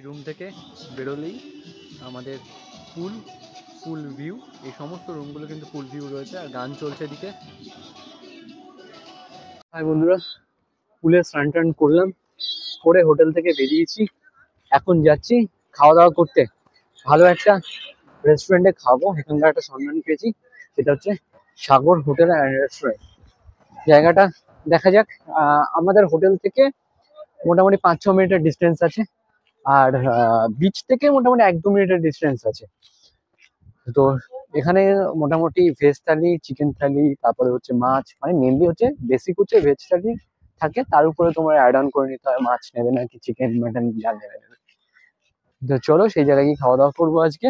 Room থেকে বেরোলেই আমাদের পুল পুল ভিউ, এই সমস্ত রুমগুলো কিন্তু পুল ভিউ রয়েছে আর গান চলছে এদিকে। হাই বন্ধুরা, পুলে স্নান টান করলাম, করে হোটেল থেকে বেরিয়েছি। এখন যাচ্ছি খাওয়া দাওয়া করতে। ভালো একটা রেস্টুরেন্টে খাবো, এখানকার একটা সন্ধান পেয়েছি, সেটা হচ্ছে সাগর হোটেল অ্যান্ড রেস্টুরেন্ট। জায়গাটা দেখা যাক। আমাদের হোটেল থেকে মোটামুটি 5-6 মিনিটের ডিস্টেন্স আছে, আর বিচ থেকে মোটামুটি 1-2 মিনিটের ডিস্টেন্স আছে। তো এখানে মোটামুটি ভেজ থালি, চিকেন থালি, তারপরে হচ্ছে মাছ, মানে মেনলি হচ্ছে বেসিক হচ্ছে ভেজ থালি থাকে, তার উপরে তোমার অ্যাড অন করে নিতে হয় মাছ নেবে নাকি চিকেন মাটন যা নেবে। তো চলো সেই জায়গায় গিয়ে খাওয়া দাওয়া করবো আজকে।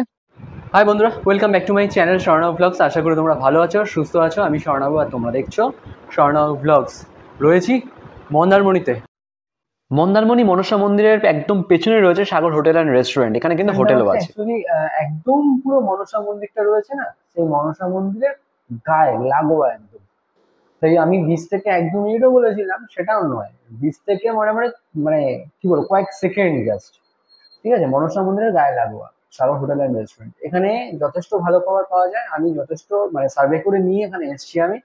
হাই বন্ধুরা, welcome back to my channel Swarnabh blogs. আশা করি তোমরা ভালো আছো, সুস্থ আছো। আমি স্বর্ণাভ আর তোমরা দেখছো স্বর্ণাভ ব্লগস। রয়েছি মন্দারমণিতে। মন্দারমণি মনসা মন্দিরের একদম পেছনে রয়েছে সাগর হোটেল অ্যান্ড রেস্টুরেন্ট। এখানে কিন্তু হোটেলও আছে। অ্যাকচুয়ালি একদম পুরো মনসা মন্দিরটা রয়েছে না, সেই মনসা মন্দিরের গায়ে লাগোয়া একদম। তাই আমি বিচ থেকে 1-2 মিনিটও বলেছিলাম, সেটাও নয়। বিচ থেকে মোটামুটি মানে কি বলবো কয়েক সেকেন্ড জাস্ট। ঠিক আছে, মনসা মন্দিরের গায়ে লাগোয়া সাগর হোটেল অ্যান্ড রেস্টুরেন্ট। এখানে যথেষ্ট ভালো খাবার পাওয়া যায়। আমি যথেষ্ট মানে সার্ভে করে নিয়ে এখানে এসেছি আমি।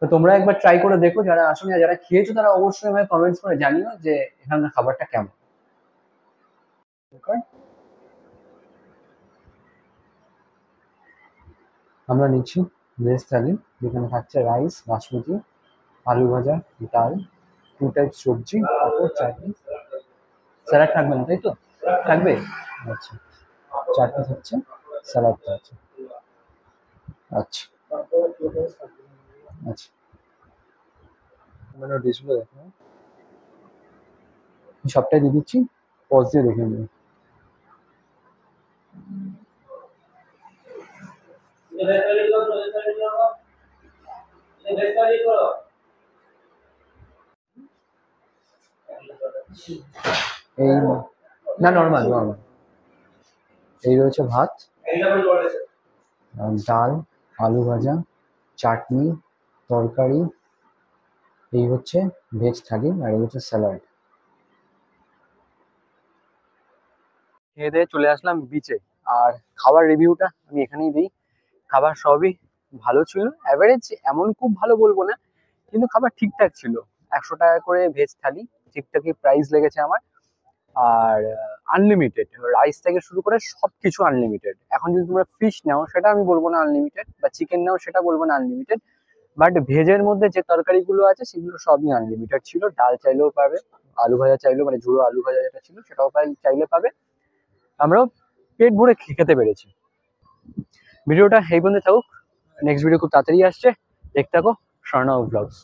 তো তোমরা একবার ট্রাই করে দেখো, যারা আসলে যারা খেয়েছো তারা অবশ্যই আমায় কমেন্টস করে জানিও যে এখানকার খাবারটা কেমন। আমরা নিচ্ছি ভেজ থালি, যেখানে থাকছে রাইস, বাসমতি, আলু ভাজা, ডাল, 2 টাইপ সবজি, পাঁপড়, চাটনি। স্যালাড থাকবে না তাই তো? থাকবে? আচ্ছা, চাটনি থাকছে, স্যালাড থাকছে। আচ্ছা আচ্ছা, মানে ডিশগুলো দেখো, সবটাই দিয়ে দিচ্ছি, পজ দিয়ে দেখে নিই। এই না, নর্মাল নর্মাল। এই রয়েছে ভাত, ডাল, আলু ভাজা, চাটনি, তরকারি। এই হচ্ছে ভেজ থালি, আর এই হচ্ছে স্যালাড। খেয়ে দিয়ে চলে আসলাম বিচে। আর খাবার রিভিউটা আমি এখানেই দিই। খাবার সবই ভালো ছিল, অ্যাভারেজ, এমন খুব ভালো বলবো না, কিন্তু খাবার ঠিকঠাক ছিল। 100 টাকা করে ভেজ থালি, ঠিকঠাকই প্রাইস লেগেছে আমার। আর আনলিমিটেড রাইস থেকে শুরু করে সবকিছু আনলিমিটেড। এখন যদি তোমরা ফিশ নাও সেটা আমি বলবো না আনলিমিটেড, বা চিকেন নাও সেটা বলবো না আনলিমিটেড, বাট ভেজের মধ্যে যে তরকারিগুলো আছে সেগুলো সবই আনলিমিটেড ছিল। ডাল চাইলেও পাবে, আলু ভাজা চাইলেও, মানে ঝুড়ো আলু ভাজা যেটা ছিল সেটাও চাইলে পাবে। আমরাও পেট ভরে খেতে পেরেছি। ভিডিওটা এই পর্যন্ত থাকুক, নেক্সট ভিডিও খুব তাড়াতাড়ি আসছে, দেখতে থাকো স্বর্ণাভ ব্লগস।